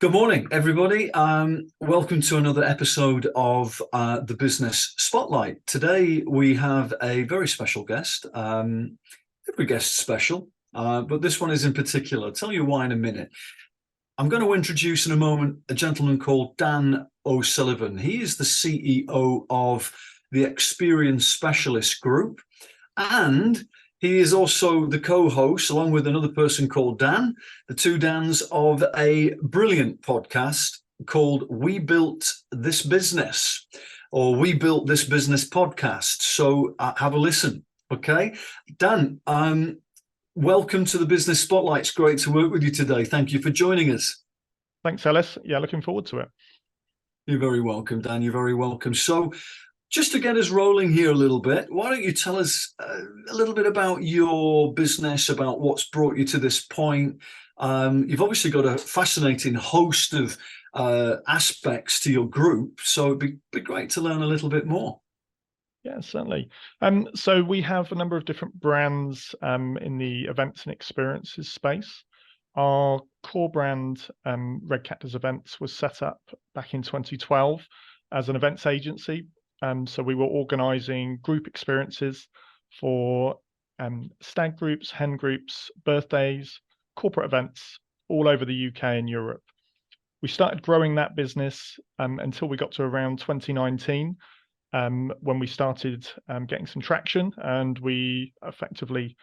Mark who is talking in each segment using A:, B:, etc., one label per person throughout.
A: Good morning, everybody. Welcome to another episode of the Business Spotlight. Today we have a very special guest. Every guest's special, but this one is in particular. I'll tell you why in a minute. I'm going to introduce in a moment a gentleman called Dan Osullivan. He is the CEO of the Experience Specialist Group, and he is also the co-host, along with another person called Dan, the two Dans, of a brilliant podcast called We Built This Business, or We Built This Business Podcast. So have a listen, okay? Dan, welcome to the Business Spotlight. It's great to work with you today. Thank you for joining us.
B: Thanks, Ellis. Yeah, looking forward to it.
A: You're very welcome, Dan. You're very welcome. So just to get us rolling here a little bit, why don't you tell us a little bit about your business, about what's brought you to this point? You've obviously got a fascinating host of aspects to your group, so it'd be great to learn a little bit more.
B: Yeah, certainly. So we have a number of different brands in the events and experiences space. Our core brand, Red Cactus Events, was set up back in 2012 as an events agency. So we were organising group experiences for stag groups, hen groups, birthdays, corporate events all over the UK and Europe. We started growing that business until we got to around 2019, when we started getting some traction, and we effectively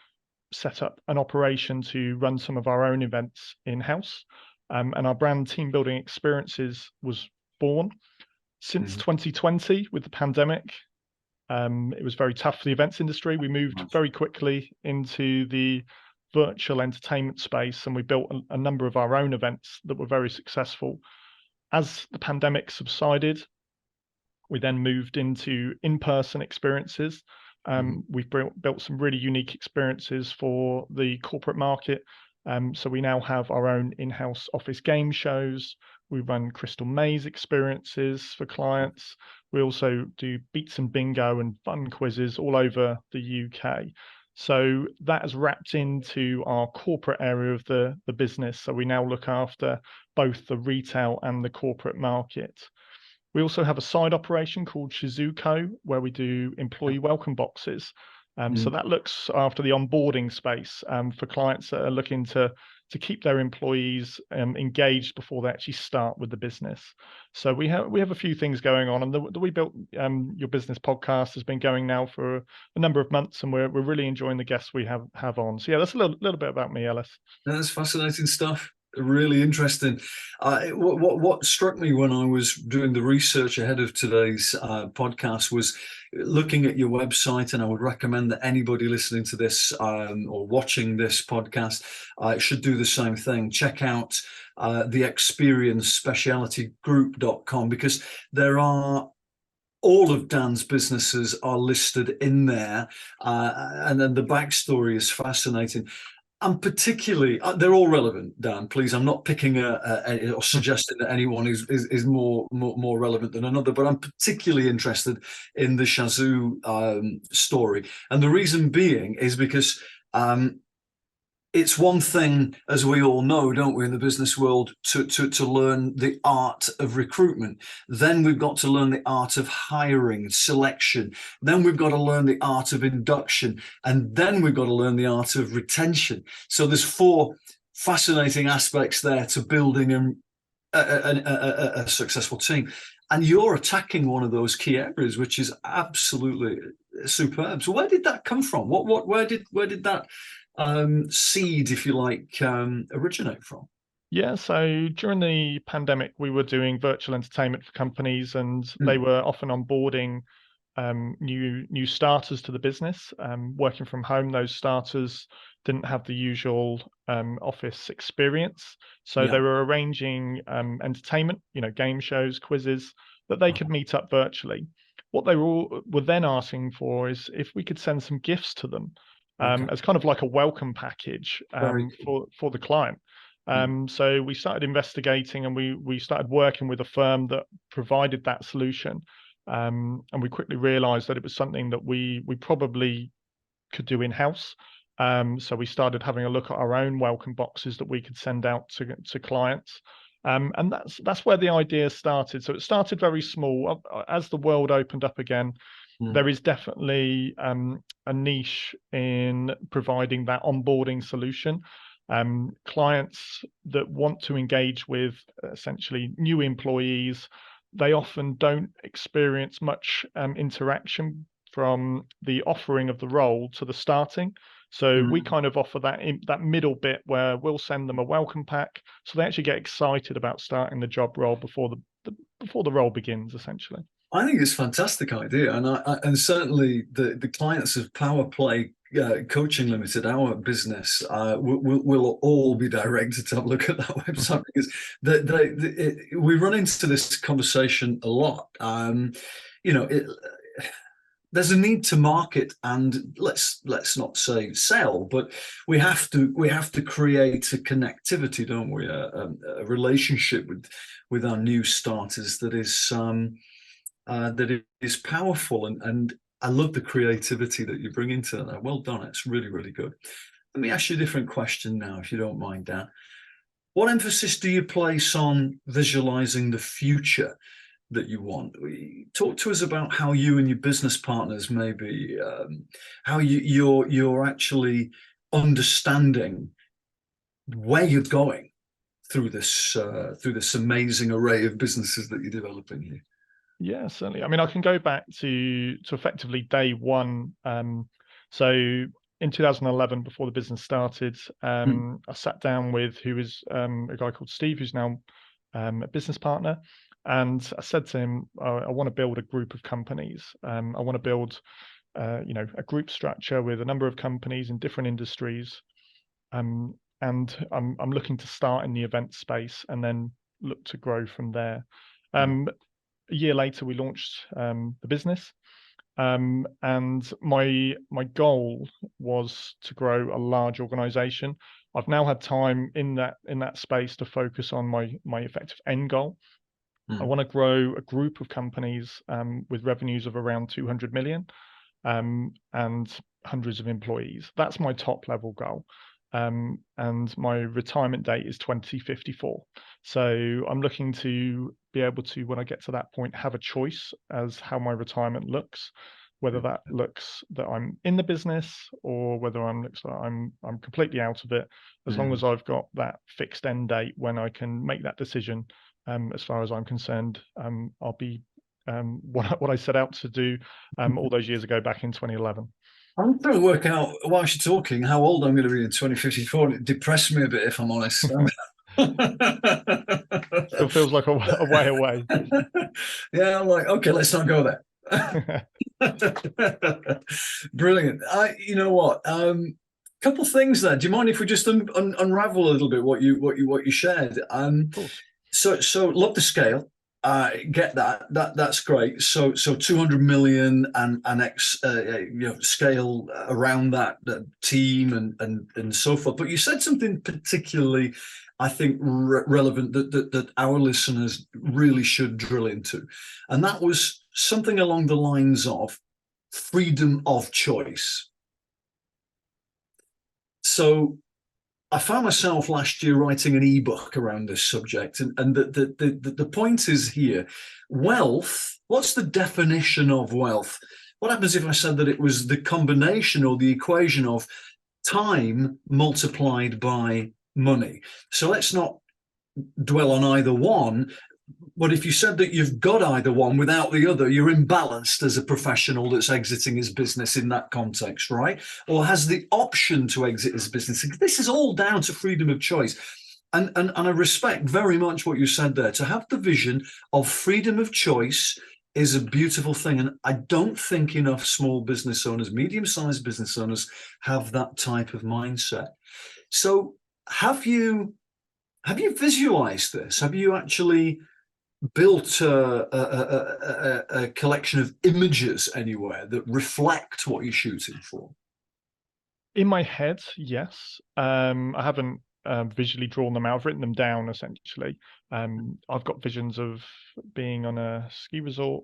B: set up an operation to run some of our own events in-house. And our brand Team Building Experiences was born. Since 2020, with the pandemic, it was very tough for the events industry. We moved very quickly into the virtual entertainment space, and we built a number of our own events that were very successful. As the pandemic subsided, we then moved into in-person experiences. We've built some really unique experiences for the corporate market. So we now have our own in-house office game shows. We run Crystal Maze experiences for clients. We also do beats and bingo and fun quizzes all over the UK. So that has wrapped into our corporate area of the business. So we now look after both the retail and the corporate market. We also have a side operation called Shizuko, where we do employee welcome boxes. So that looks after the onboarding space for clients that are looking to keep their employees engaged before they actually start with the business. So we have a few things going on, and the We Built Your Business podcast has been going now for a number of months, and we're really enjoying the guests we have on. So yeah, that's a little bit about me, Ellis.
A: That's fascinating stuff. Really interesting. What struck me when I was doing the research ahead of today's podcast was looking at your website, and I would recommend that anybody listening to this or watching this podcast should do the same thing. Check out the experiencepecialitygroup.com, because there are all of Dan's businesses are listed in there, and then the backstory is fascinating. And particularly, they're all relevant, Dan. Please, I'm not picking or suggesting that anyone is more relevant than another, but I'm particularly interested in the Shazoo story, and the reason being is because it's one thing, as we all know, don't we, in the business world, to learn the art of recruitment. Then we've got to learn the art of hiring, selection. Then we've got to learn the art of induction. And then we've got to learn the art of retention. So there's four fascinating aspects there to building a successful team. And you're attacking one of those key areas, which is absolutely superb. So where did that come from? Where did that seed, if you like, originate from?
B: Yeah, so during the pandemic, we were doing virtual entertainment for companies, and they were often onboarding new starters to the business. Working from home, those starters didn't have the usual office experience, so they were arranging entertainment, game shows, quizzes, that they could meet up virtually. What they were then asking for is if we could send some gifts to them. As kind of like a welcome package for the client. So we started investigating, and we started working with a firm that provided that solution. And we quickly realized that it was something that we probably could do in-house. So we started having a look at our own welcome boxes that we could send out to clients. And that's where the idea started. So it started very small. As the world opened up again, there is definitely a niche in providing that onboarding solution. Clients that want to engage with essentially new employees, they often don't experience much interaction from the offering of the role to the starting. So we kind of offer that middle bit where we'll send them a welcome pack, so they actually get excited about starting the job role before the role begins, essentially.
A: I think it's a fantastic idea, and certainly the clients of Power Play Coaching Limited, our business, will all be directed to have a look at that website, because we run into this conversation a lot. There's a need to market, and let's not say sell, but we have to create a connectivity, don't we? A relationship with our new starters that is powerful, and I love the creativity that you bring into that. Well done. It's really, really good. Let me ask you a different question now, if you don't mind, Dan. What emphasis do you place on visualizing the future that you want? Talk to us about how you and your business partners, maybe how you're actually understanding where you're going through this amazing array of businesses that you're developing here.
B: Yeah, certainly. I mean, I can go back to effectively day one. So in 2011, before the business started, I sat down with who was a guy called Steve, who's now a business partner, and I said to him, I want to build a group of companies. I want to build, a group structure with a number of companies in different industries, and I'm looking to start in the event space and then look to grow from there. A year later, we launched the business, and my goal was to grow a large organization. I've now had time in that space to focus on my effective end goal. I want to grow a group of companies with revenues of around 200 million and hundreds of employees. That's my top level goal. And my retirement date is 2054. So I'm looking to be able to, when I get to that point, have a choice as how my retirement looks, whether that looks that I'm in the business or whether looks like I'm completely out of it. As long as I've got that fixed end date when I can make that decision, as far as I'm concerned, I'll be what I set out to do all those years ago back in 2011.
A: I'm trying to work out, while you're talking, how old I'm going to be in 2054. It depressed me a bit, if I'm honest.
B: Still feels like a way away.
A: Yeah, I'm like, okay, let's not go there. Brilliant. You know what? Couple things there. Do you mind if we just unravel a little bit what you shared?
B: Of course.
A: So love the scale. Get that. That's great. So 200 million and scale around that team and so forth. But you said something particularly, I think, relevant that our listeners really should drill into, and that was something along the lines of freedom of choice. So I found myself last year writing an ebook around this subject, and the point is here: wealth. What's the definition of wealth? What happens if I said that it was the combination or the equation of time multiplied by money? So let's not dwell on either one. But if you said that you've got either one without the other, you're imbalanced as a professional that's exiting his business in that context, right? Or has the option to exit his business. This is all down to freedom of choice. And I respect very much what you said there. To have the vision of freedom of choice is a beautiful thing. And I don't think enough small business owners, medium-sized business owners, have that type of mindset. So have you visualized this? Have you actually built a collection of images anywhere that reflect what you're shooting for?
B: In my head, yes. I haven't visually drawn them out. I've written them down, essentially. I've got visions of being on a ski resort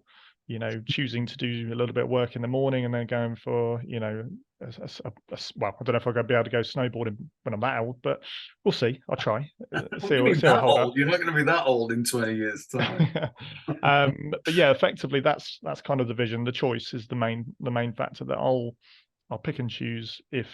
B: choosing to do a little bit of work in the morning and then going for, well, I don't know if I'll be able to go snowboarding when I'm that old, but we'll see. I'll try.
A: What do you mean
B: See what I
A: that
B: hold
A: old? You're not going to be that old in 20 years' time.
B: but yeah, effectively, that's kind of the vision. The choice is the main factor that I'll pick and choose if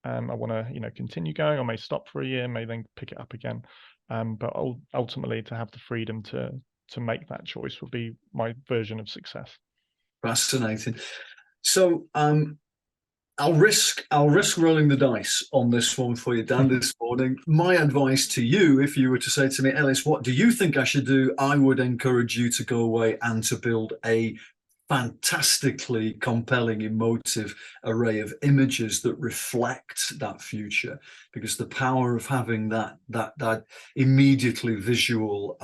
B: I want to continue going. I may stop for a year, may then pick it up again. But ultimately, to have the freedom to make that choice would be my version of success.
A: Fascinating. So I'll risk rolling the dice on this one for you, Dan, this morning. My advice to you, if you were to say to me, Ellis, what do you think I should do? I would encourage you to go away and to build a fantastically compelling, emotive array of images that reflect that future, because the power of having that immediately visual,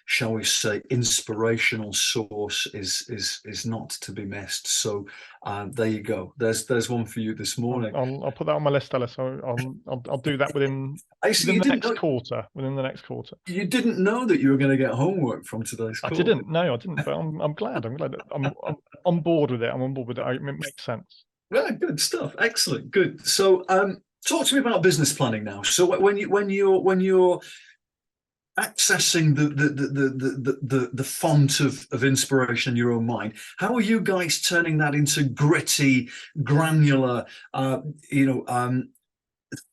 A: shall we say, inspirational source is not to be missed. So there you go. There's one for you this morning.
B: I'll put that on my list, Alice. I'll do that within the next quarter. Within the next quarter.
A: You didn't know that you were going to get homework from today's call.
B: I didn't. No, I didn't. But I'm glad. I'm glad. I'm on board with it. I'm on board with it. It makes sense.
A: Well, good stuff. Excellent. Good. So, talk to me about business planning now. So, when you're accessing the font of inspiration in your own mind, how are you guys turning that into gritty, granular,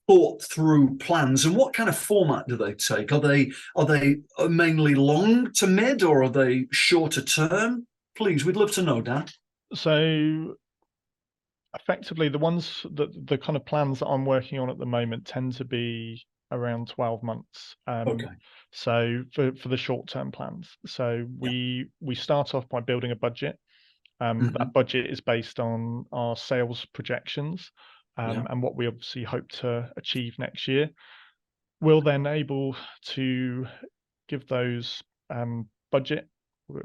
A: thought through plans, and what kind of format do they take? Are they mainly long to mid, or are they shorter term? Please, we'd love to know, Dan.
B: So effectively, the kind of plans that I'm working on at the moment tend to be around 12 months.
A: Okay.
B: So for the short-term plans, so we start off by building a budget. That budget is based on our sales projections, and what we obviously hope to achieve next year. We'll then able to give those budget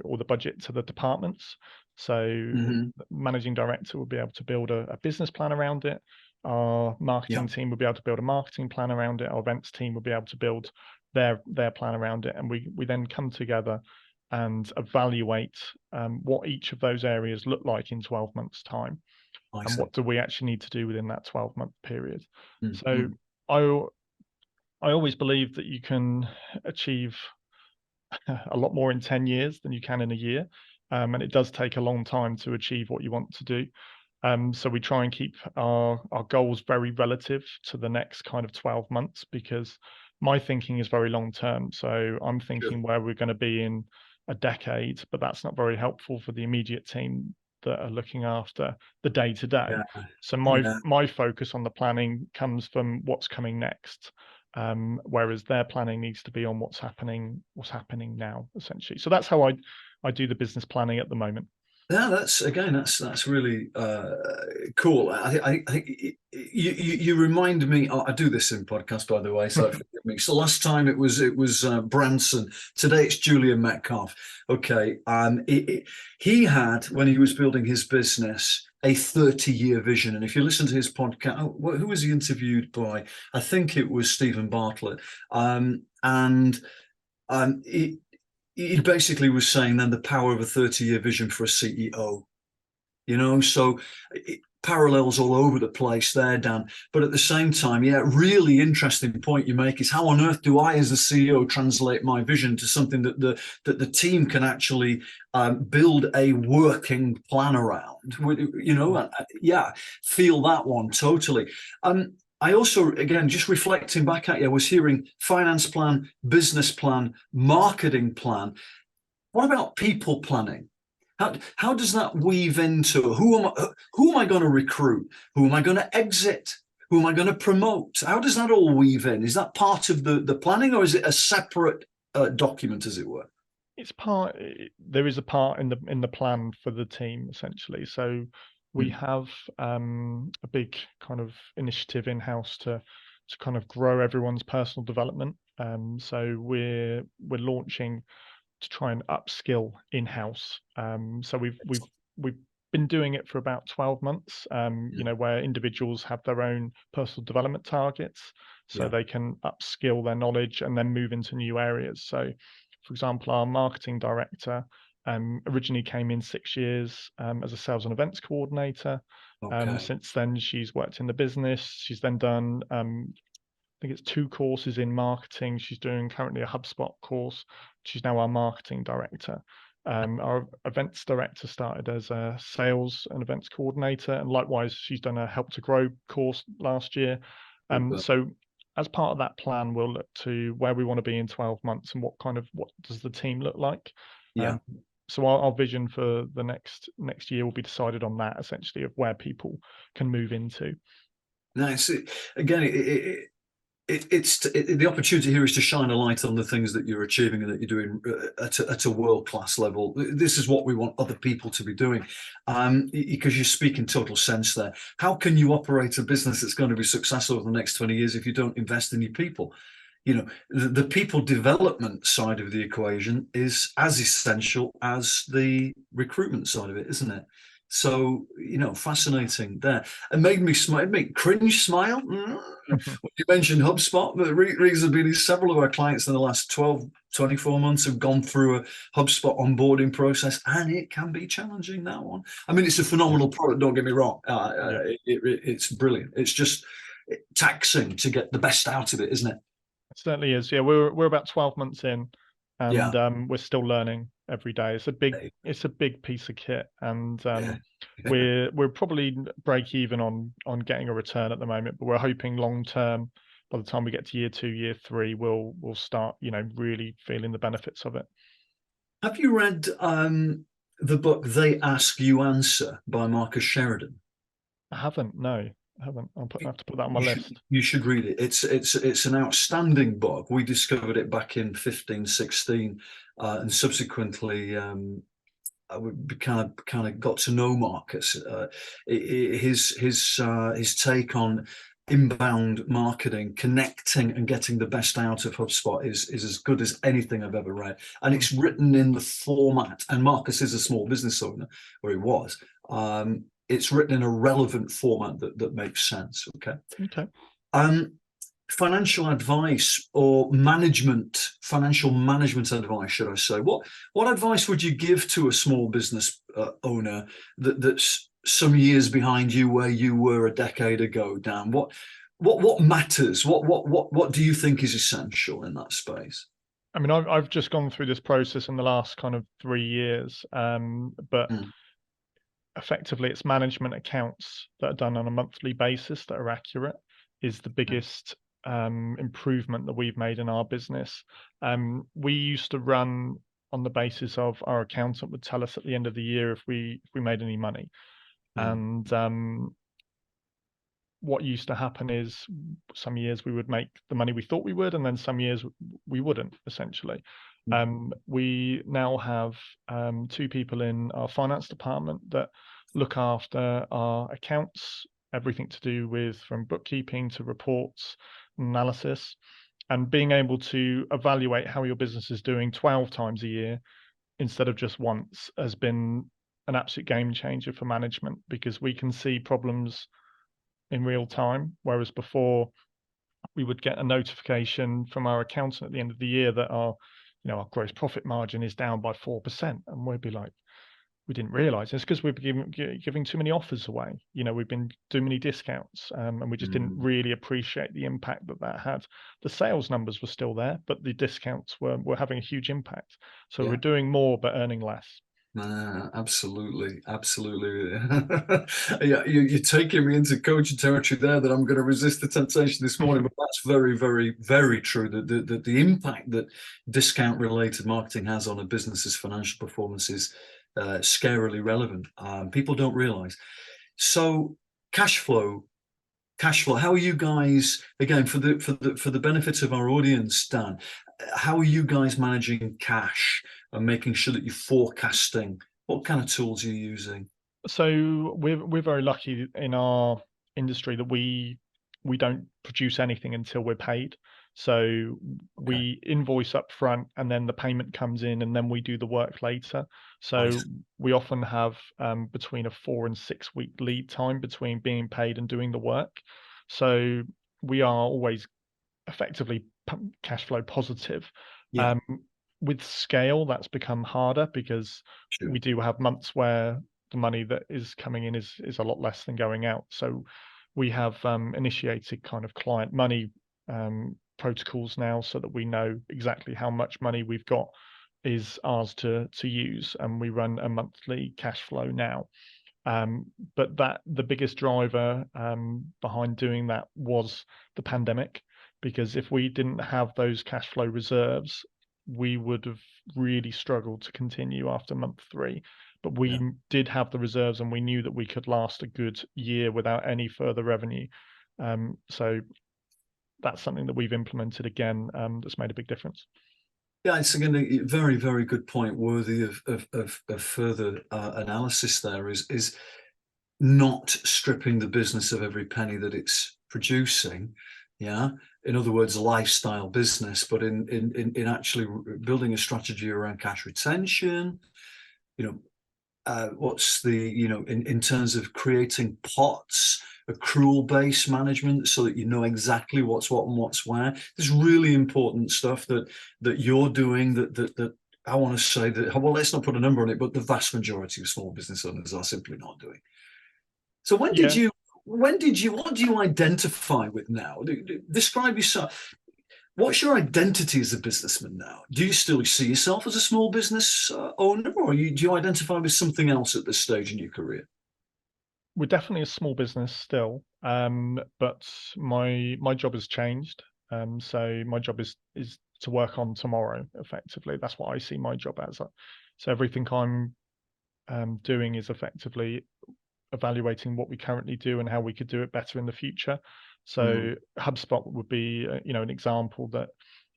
B: or the budget to the departments. So the managing director will be able to build a business plan around it. Our marketing team will be able to build a marketing plan around it. Our events team will be able to build their plan around it. And we then come together and evaluate what each of those areas look like in 12 months' time. And what do we actually need to do within that 12-month period. So I always believe that you can achieve a lot more in 10 years than you can in a year. And it does take a long time to achieve what you want to do. So we try and keep our goals very relative to the next kind of 12 months, because my thinking is very long term. So I'm thinking where we're going to be in a decade, but that's not very helpful for the immediate team that are looking after the day to day. So my focus on the planning comes from what's coming next. Whereas their planning needs to be on what's happening now, essentially. So that's how I do the business planning at the moment.
A: Yeah, that's really cool. I think you remind me. I do this in podcast, by the way, so forgive me. So last time it was Branson. Today it's Julian Metcalf. Okay, he had, when he was building his business, a 30-year vision. And if you listen to his podcast, who was he interviewed by? I think it was Stephen Bartlett. He basically was saying then the power of a 30-year vision for a CEO. So parallels all over the place there, Dan. But at the same time, really interesting point you make is, how on earth do I, as a CEO, translate my vision to something that the team can actually build a working plan around? Feel that one totally. I also, again, just reflecting back at you, I was hearing finance plan, business plan, marketing plan. What about people planning? How does that weave into who am I going to recruit? Who am I going to exit? Who am I going to promote? How does that all weave in? Is that part of the planning, or is it a separate document, as it were?
B: It's part. There is a part in the plan for the team, essentially. So we have a big kind of initiative in-house to kind of grow everyone's personal development. So we're launching to try and upskill in-house. So we've been doing it for about 12 months, where individuals have their own personal development targets, so they can upskill their knowledge and then move into new areas. So, for example, our marketing director originally came in 6 years as a sales and events coordinator.
A: Okay.
B: Since then, she's worked in the business. She's then done, I think it's 2 courses in marketing. She's doing currently a HubSpot course. She's now our marketing director. Our events director started as a sales and events coordinator, and likewise, she's done a Help to Grow course last year.
A: Super.
B: So as part of that plan, we'll look to where we want to be in 12 months and what does the team look like.
A: Yeah.
B: So our vision for the next year will be decided on that, essentially, of where people can move into.
A: Nice. Again, it's the opportunity here is to shine a light on the things that you're achieving and that you're doing at a world-class level. This is what we want other people to be doing, because you speak in total sense there. How can you operate a business that's going to be successful over the next 20 years if you don't invest in your people? You know, the people development side of the equation is as essential as the recruitment side of it, isn't it? So, fascinating there. It made me smile, it made cringe smile. You mentioned HubSpot, but the reason being is several of our clients in the last 12, 24 months have gone through a HubSpot onboarding process, and it can be challenging, that one. I mean, it's a phenomenal product, don't get me wrong. It's brilliant. It's just taxing to get the best out of it, isn't it?
B: It certainly is. Yeah, we're about 12 months in, and
A: Yeah.
B: we're still learning every day. It's a big piece of kit, and
A: Yeah.
B: we're probably break even on getting a return at the moment, but we're hoping long term, by the time we get to year 2, year 3, we'll start, really feeling the benefits of it.
A: Have you read the book They Ask You Answer by Marcus Sheridan?
B: I haven't. No, I haven't. I have to put that on my list.
A: You should read it. It's an outstanding book. We discovered it back in 15, 16, and subsequently we kind of got to know Marcus. His take on inbound marketing, connecting and getting the best out of HubSpot is as good as anything I've ever read. And it's written in the format, and Marcus is a small business owner, or he was. It's written in a relevant format that makes sense. Okay.
B: Okay.
A: Financial advice or financial management advice, should I say? What advice would you give to a small business owner that's some years behind you where you were a decade ago, Dan? What matters? What do you think is essential in that space?
B: I mean, I've just gone through this process in the last kind of 3 years, but effectively it's management accounts that are done on a monthly basis that are accurate is the biggest improvement that we've made in our business. We used to run on the basis of our accountant would tell us at the end of the year if we made any money. And what used to happen is some years we would make the money we thought we would, and then some years we wouldn't, essentially. We now have 2 people in our finance department that look after our accounts, everything to do with from bookkeeping to reports, analysis, and being able to evaluate how your business is doing 12 times a year instead of just once has been an absolute game changer for management, because we can see problems in real time, whereas before we would get a notification from our accountant at the end of the year that our gross profit margin is down by 4%, and we'd be like, we didn't realize it's because we've been giving too many offers away. We've been doing many discounts, and we just didn't really appreciate the impact that had. The sales numbers were still there, but the discounts were having a huge impact. So we're doing more but earning less.
A: Absolutely. Yeah, you're taking me into coaching territory there that I'm going to resist the temptation this morning, but that's very, very, very true. The impact that discount related marketing has on a business's financial performance is scarily relevant. People don't realize. So cash flow, how are you guys, again, for the benefit of our audience, Dan, how are you guys managing cash and making sure that you're forecasting? What kind of tools are you using?
B: So we're very lucky in our industry that we don't produce anything until we're paid. So we invoice up front, and then the payment comes in, and then we do the work later. So we often have between a 4 and 6 week lead time between being paid and doing the work. So we are always effectively cash flow positive.
A: Yeah.
B: with scale, that's become harder because
A: Sure.
B: we do have months where the money that is coming in is a lot less than going out. So we have initiated kind of client money protocols now, so that we know exactly how much money we've got is ours to use, and we run a monthly cash flow now. But the biggest driver behind doing that was the pandemic, because if we didn't have those cash flow reserves, we would have really struggled to continue after month 3. But we
A: Yeah.
B: did have the reserves, and we knew that we could last a good year without any further revenue. So that's something that we've implemented again, that's made a big difference.
A: Yeah, it's again a very, very good point, worthy of further analysis. There is not stripping the business of every penny that it's producing. Yeah, in other words, lifestyle business, but in actually building a strategy around cash retention. You know, what's the, in terms of creating pots, accrual-based management, so that you know exactly what's what and what's where. There's really important stuff that you're doing that I want to say that, well, let's not put a number on it, but the vast majority of small business owners are simply not doing. So what do you identify with now? Describe yourself. What's your identity as a businessman now? Do you still see yourself as a small business owner, or do you identify with something else at this stage in your career?
B: We're definitely a small business still, but my job has changed. So my job is to work on tomorrow. Effectively, that's what I see my job as. So everything I'm doing is effectively evaluating what we currently do and how we could do it better in the future.
A: Mm,
B: So HubSpot would be, an example that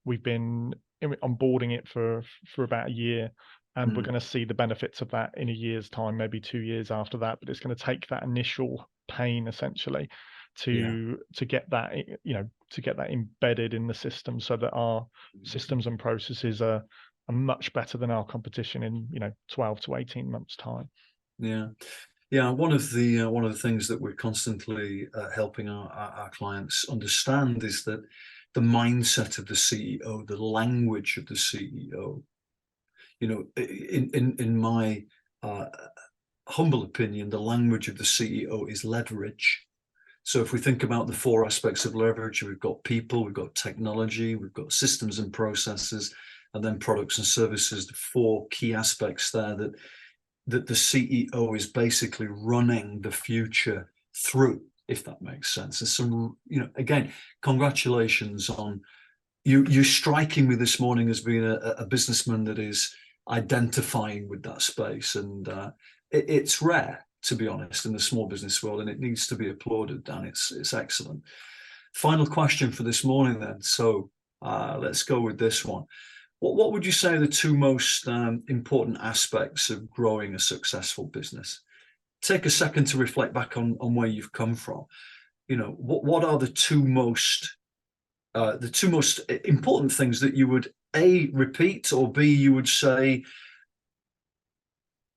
B: we've been onboarding it for about a year, and we're
A: mm,
B: going to see the benefits of that in a year's time, maybe 2 years after that. But it's going to take that initial pain essentially
A: yeah.
B: to get that, to get that embedded in the system, so that our systems and processes are much better than our competition in 12 to 18 months time.
A: Yeah. Yeah, one of the things that we're constantly helping our clients understand is that the mindset of the CEO, the language of the CEO, in my uh, humble opinion, the language of the CEO is leverage. So if we think about the 4 aspects of leverage, we've got people, we've got technology, we've got systems and processes, and then products and services, the 4 key aspects there that the CEO is basically running the future through, if that makes sense. And some, again, congratulations on you striking me this morning as being a businessman that is identifying with that space. And it's rare, to be honest, in the small business world, and it needs to be applauded, Dan. It's excellent. Final question for this morning then. So let's go with this one. What would you say are the 2 most important aspects of growing a successful business? Take a second to reflect back on where you've come from. What are the two most important things that you would A, repeat, or B, you would say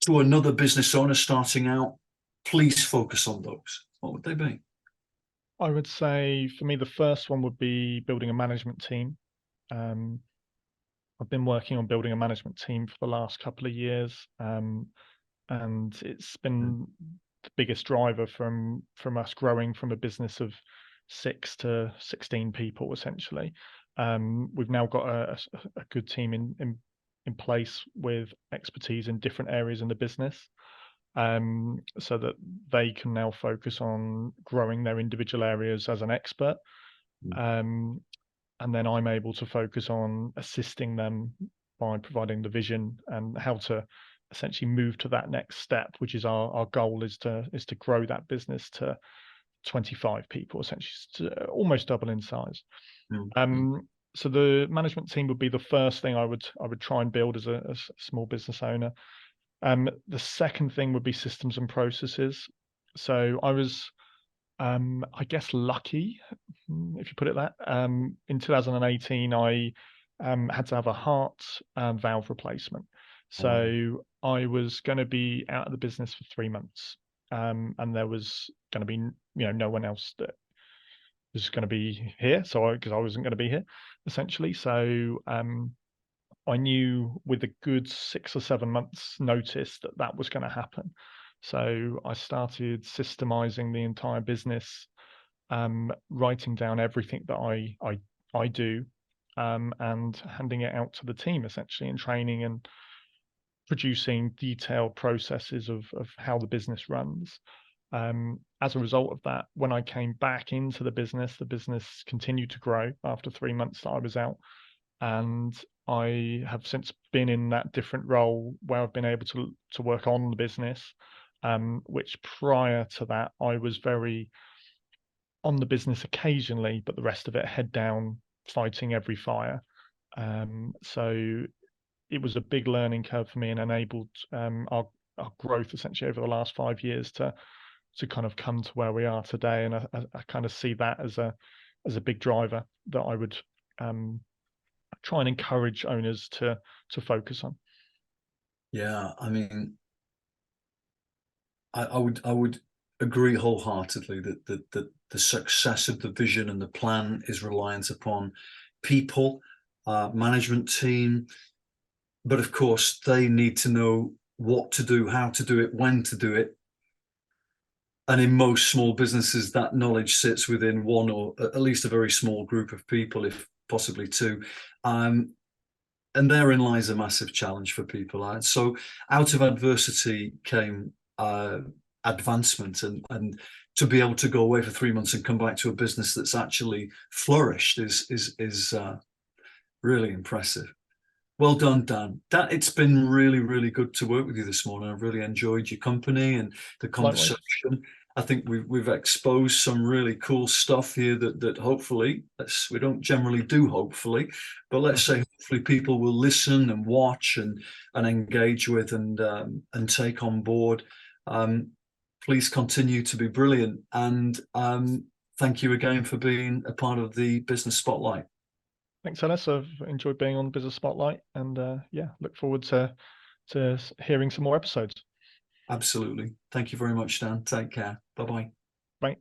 A: to another business owner starting out, please focus on those? What would they be?
B: I would say for me, the first one would be building a management team. Um, I've been working on building a management team for the last couple of years, and it's been the biggest driver from us growing from a business of 6 to 16 people essentially. We've now got a good team in place with expertise in different areas in the business, so that they can now focus on growing their individual areas as an expert. Um, and then I'm able to focus on assisting them by providing the vision and how to essentially move to that next step, which is our goal is to grow that business to 25 people, essentially to almost double in size.
A: Mm-hmm.
B: So the management team would be the first thing I would try and build as a small business owner. The second thing would be systems and processes. So I was, I guess, lucky, if you put it that. In 2018, I had to have a heart valve replacement.
A: Wow.
B: So I was going to be out of the business for 3 months, and there was going to be, no one else that was going to be here. So because I wasn't going to be here, essentially. So I knew with a good 6 or 7 months notice that that was going to happen. So I started systemizing the entire business, writing down everything that I do, and handing it out to the team essentially, and training and producing detailed processes of how the business runs. As a result of that, when I came back into the business continued to grow after 3 months that I was out. And I have since been in that different role where I've been able to work on the business, which prior to that, I was very on the business occasionally, but the rest of it head down, fighting every fire. So it was a big learning curve for me and enabled our growth essentially over the last 5 years to kind of come to where we are today. And I kind of see that as a big driver that I would try and encourage owners to focus on.
A: Yeah, I mean, I would agree wholeheartedly that the success of the vision and the plan is reliant upon people, management team, but of course they need to know what to do, how to do it, when to do it. And in most small businesses, that knowledge sits within one or at least a very small group of people, if possibly two. And therein lies a massive challenge for people. So out of adversity came advancement, and to be able to go away for 3 months and come back to a business that's actually flourished is really impressive. Well done, Dan. Dan, it's been really, really good to work with you this morning. I've really enjoyed your company and the conversation.
B: Likewise.
A: I think we've exposed some really cool stuff here that hopefully, we don't generally do hopefully, but let's say hopefully people will listen and watch and engage with and take on board. Please continue to be brilliant, and thank you again for being a part of the Business Spotlight.
B: Thanks, Ellis. I've enjoyed being on Business Spotlight, and yeah, look forward to hearing some more episodes.
A: Absolutely. Thank you very much, Dan. Take care. Bye-bye.
B: Bye.